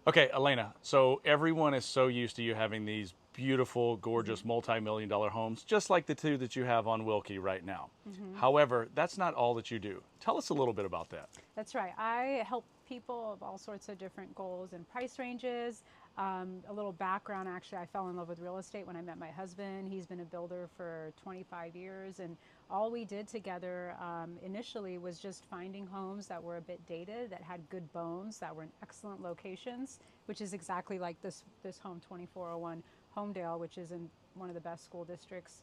Okay, Elena, so everyone is so used to you having these beautiful, gorgeous, multi-million dollar homes, just like the two that you have on Wilkie right now. Hmm. However, that's not all that you do. Tell us a little bit about that. That's right. I help people of all sorts of different goals and price ranges. A little background, actually, I fell in love with real estate when I met my husband. He's been a builder for 25 years, and all we did together initially was just finding homes that were a bit dated, that had good bones, that were in excellent locations, which is exactly like this home, 2401 Homedale, which is in one of the best school districts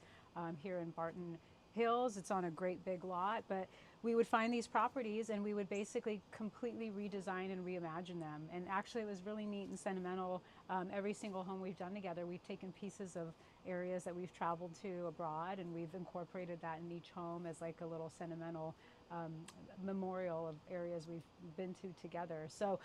here in Barton Hills. It's on a great big lot, but we would find these properties and we would basically completely redesign and reimagine them. And actually, it was really neat and sentimental. Every single home we've done together, we've taken pieces of areas that we've traveled to abroad and we've incorporated that in each home as like a little sentimental um, memorial of areas we've been to together. So,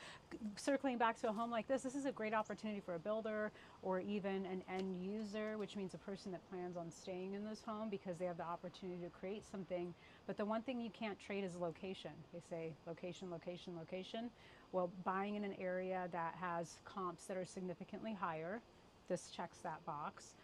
circling back to a home like this is a great opportunity for a builder or even an end user, which means a person that plans on staying in this home because they have the opportunity to create something. But the one thing you can't trade is location. They say location, location, location. Well, buying in an area that has comps that are significantly higher, this checks that box.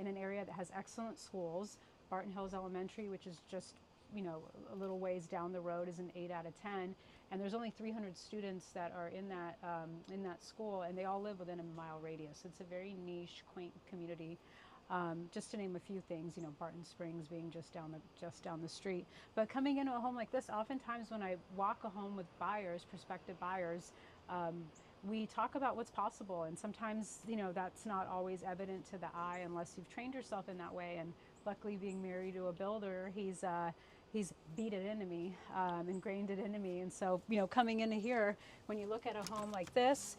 In an area that has excellent schools, Barton Hills Elementary, which is just a little ways down the road, is an 8 out of 10, and there's only 300 students that are in that school, and they all live within a mile radius. It's a very niche, quaint community. Just to name a few things, Barton Springs being just down the street. But coming into a home like this, oftentimes when I walk a home with buyers, prospective buyers, um, we talk about what's possible, and sometimes that's not always evident to the eye unless you've trained yourself in that way. And luckily, being married to a builder, he's beat it into me, ingrained it into me. And so, coming into here, when you look at a home like this,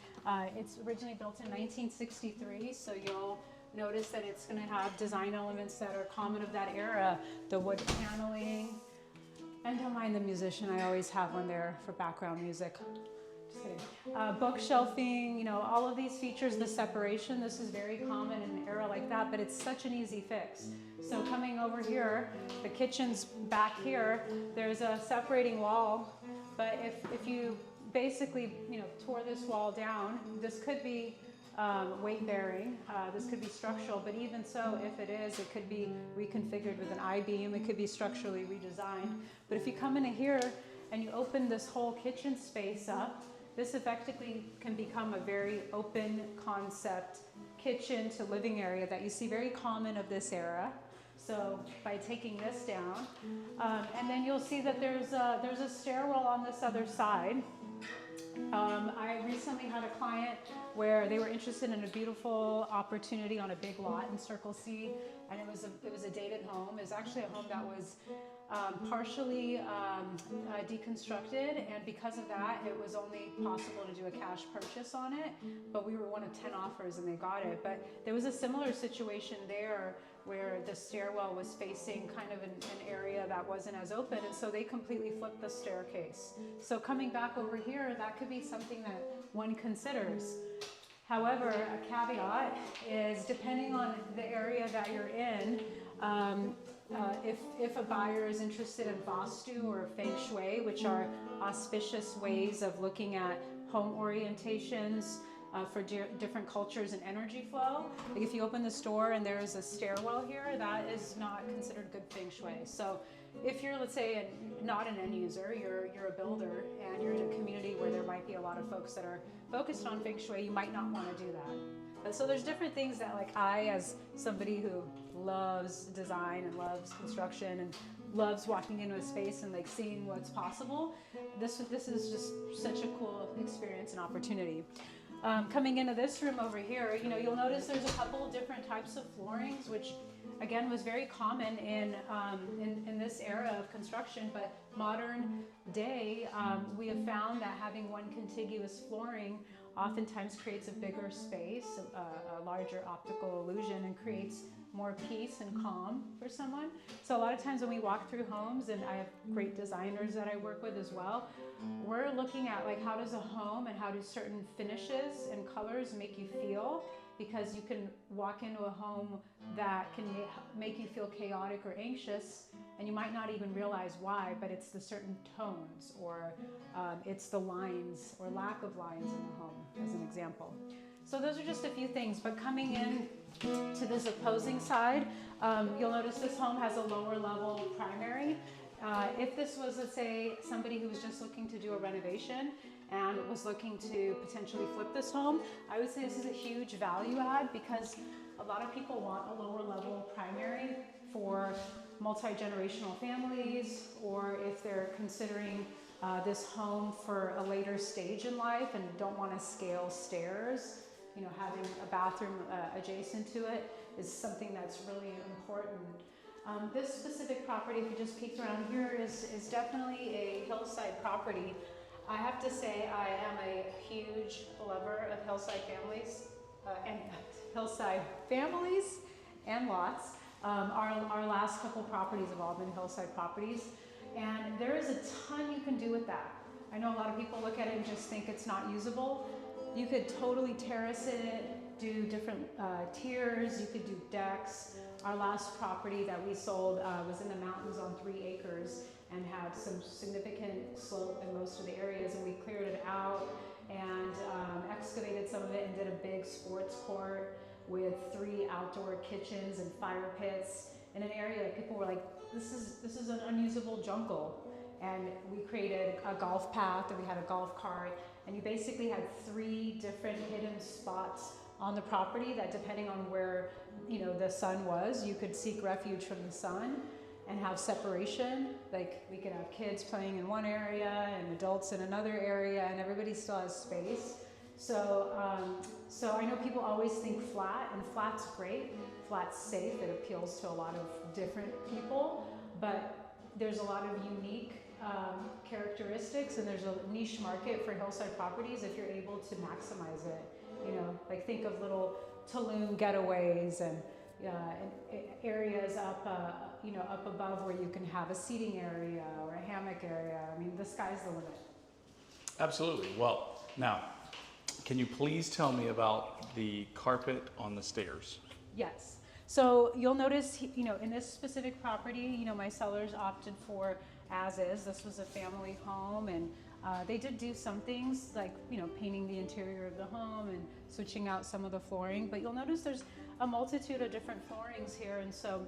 it's originally built in 1963, so you'll notice that it's going to have design elements that are common of that era, the wood paneling. And don't mind the musician, I always have one there for background music. Just kidding. Bookshelving, all of these features, the separation, this is very common in an era like that, but it's such an easy fix. So coming over here, the kitchen's back here, there's a separating wall, but if you basically, tore this wall down, this could be weight bearing, this could be structural, but even so, if it is, it could be reconfigured with an I-beam, it could be structurally redesigned. But if you come into here and you open this whole kitchen space up, this effectively can become a very open concept kitchen to living area that you see very common of this era. So by taking this down, and then you'll see that there's a stairwell on this other side. I recently had a client where they were interested in a beautiful opportunity on a big lot in Circle C, and it was a dated home. It was actually a home that was partially deconstructed, and because of that, it was only possible to do a cash purchase on it. But we were one of 10 offers, and they got it. But there was a similar situation there where the stairwell was facing kind of an area that wasn't as open, and so they completely flipped the staircase. So coming back over here, that could be something that one considers. However, a caveat is depending on the area that you're in, if a buyer is interested in Vastu or Feng Shui, which are auspicious ways of looking at home orientations, for different cultures and energy flow. Like if you open the store and there is a stairwell here, that is not considered good feng shui. So if you're, let's say, not an end user, you're a builder and you're in a community where there might be a lot of folks that are focused on feng shui, you might not want to do that. But so there's different things that, like, I, as somebody who loves design and loves construction and loves walking into a space and like seeing what's possible, this is just such a cool experience and opportunity. Coming into this room over here, you'll notice there's a couple of different types of floorings, which again was very common in this era of construction. But modern day, we have found that having one contiguous flooring oftentimes creates a bigger space, a larger optical illusion, and creates more peace and calm for someone. So a lot of times when we walk through homes, and I have great designers that I work with as well, we're looking at like how does a home and how do certain finishes and colors make you feel. because you can walk into a home that can make you feel chaotic or anxious, and you might not even realize why, but it's the certain tones, or it's the lines or lack of lines in the home, as an example. So those are just a few things, but coming in to this opposing side, you'll notice this home has a lower level primary. If this was, let's say, somebody who was just looking to do a renovation and was looking to potentially flip this home, I would say this is a huge value add, because a lot of people want a lower level primary for multi-generational families, or if they're considering this home for a later stage in life and don't want to scale stairs. You know, having a bathroom adjacent to it is something that's really important. This specific property, if you just peek around here, is definitely a hillside property. I have to say I am a huge lover of hillside families and lots. Our last couple properties have all been hillside properties, and there is a ton you can do with that. I know a lot of people look at it and just think it's not usable. You could totally terrace it, do different tiers, you could do decks. Our last property that we sold was in the mountains on 3 acres and had some significant slope in most of the areas, and we cleared it out and excavated some of it and did a big sports court with 3 outdoor kitchens and fire pits in an area that people were like, this is an unusable jungle. And we created a golf path, and we had a golf cart, and you basically had 3 different hidden spots on the property that, depending on where the sun was, you could seek refuge from the sun and have separation. Like, we could have kids playing in one area and adults in another area, and everybody still has space. So I know people always think flat, and flat's great. Flat's safe. It appeals to a lot of different people, but there's a lot of unique characteristics, and there's a niche market for hillside properties if you're able to maximize it. Like, think of little Tulum getaways and areas up above where you can have a seating area or a hammock area. I mean, the sky's the limit. Absolutely. Well, now, can you please tell me about the carpet on the stairs? Yes. So you'll notice, in this specific property, my sellers opted for as is. This was a family home, and they did do some things like, painting the interior of the home and switching out some of the flooring. But you'll notice there's a multitude of different floorings here. And so,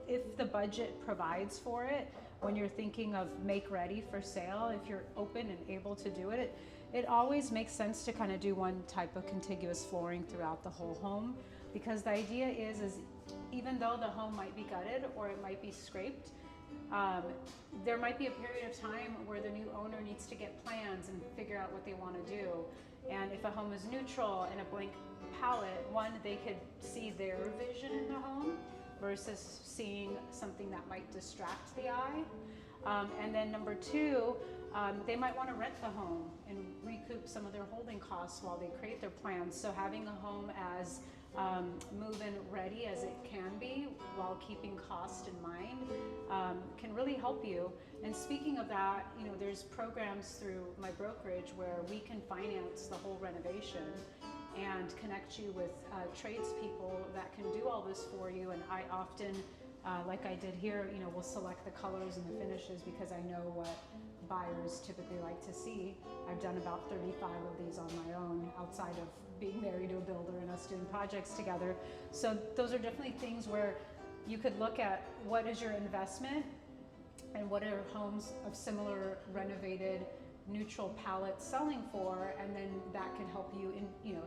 if the budget provides for it, when you're thinking of make ready for sale, if you're open and able to do it, it always makes sense to kind of do one type of contiguous flooring throughout the whole home. Because the idea is even though the home might be gutted or it might be scraped, there might be a period of time where the new owner needs to get plans and figure out what they want to do. And if a home is neutral and a blank palette, one, they could see their vision in the home versus seeing something that might distract the eye. And then number 2, they might want to rent the home and recoup some of their holding costs while they create their plans. So having a home as move-in ready as it can be while keeping cost in mind can really help you. And speaking of that, there's programs through my brokerage where we can finance the whole renovation and connect you with tradespeople that can do all this for you. And I often, like I did here, will select the colors and the finishes because I know what buyers typically like to see. I've done about 35 of these on my own outside of being married to a builder and us doing projects together. So those are definitely things where you could look at what is your investment and what are homes of similar renovated neutral palette selling for, and then that can help you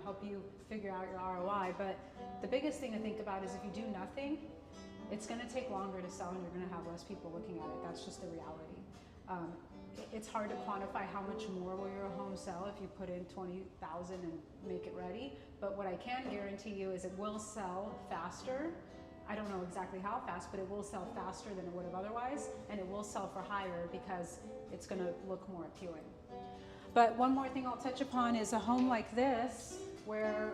help you figure out your ROI. But the biggest thing to think about is if you do nothing, it's going to take longer to sell and you're going to have less people looking at it. That's just the reality. It's hard to quantify how much more will your home sell if you put in $20,000 and make it ready. But what I can guarantee you is it will sell faster. I don't know exactly how fast, but it will sell faster than it would have otherwise, and it will sell for higher because it's going to look more appealing. But one more thing I'll touch upon is a home like this, where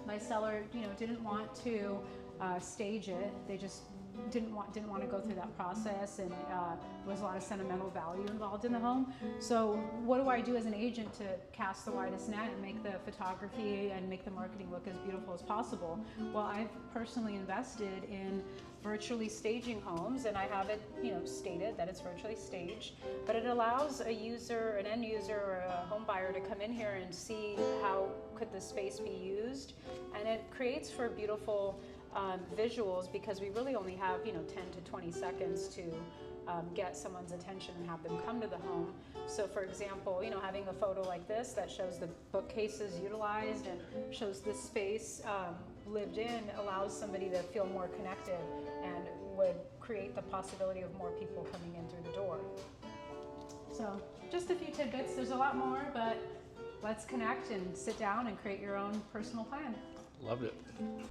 my seller, didn't want to stage it. They just didn't want to go through that process, and there was a lot of sentimental value involved in the home. So what do I do as an agent to cast the widest net and make the photography and make the marketing look as beautiful as possible? Well, I've personally invested in virtually staging homes, and I have it, stated that it's virtually staged, but it allows a user, an end user or a home buyer to come in here and see how could the space be used, and it creates for beautiful visuals, because we really only have 10 to 20 seconds to get someone's attention and have them come to the home. So for example, having a photo like this that shows the bookcases utilized and shows this space lived in allows somebody to feel more connected and would create the possibility of more people coming in through the door. So just a few tidbits. There's a lot more, but let's connect and sit down and create your own personal plan. Loved it.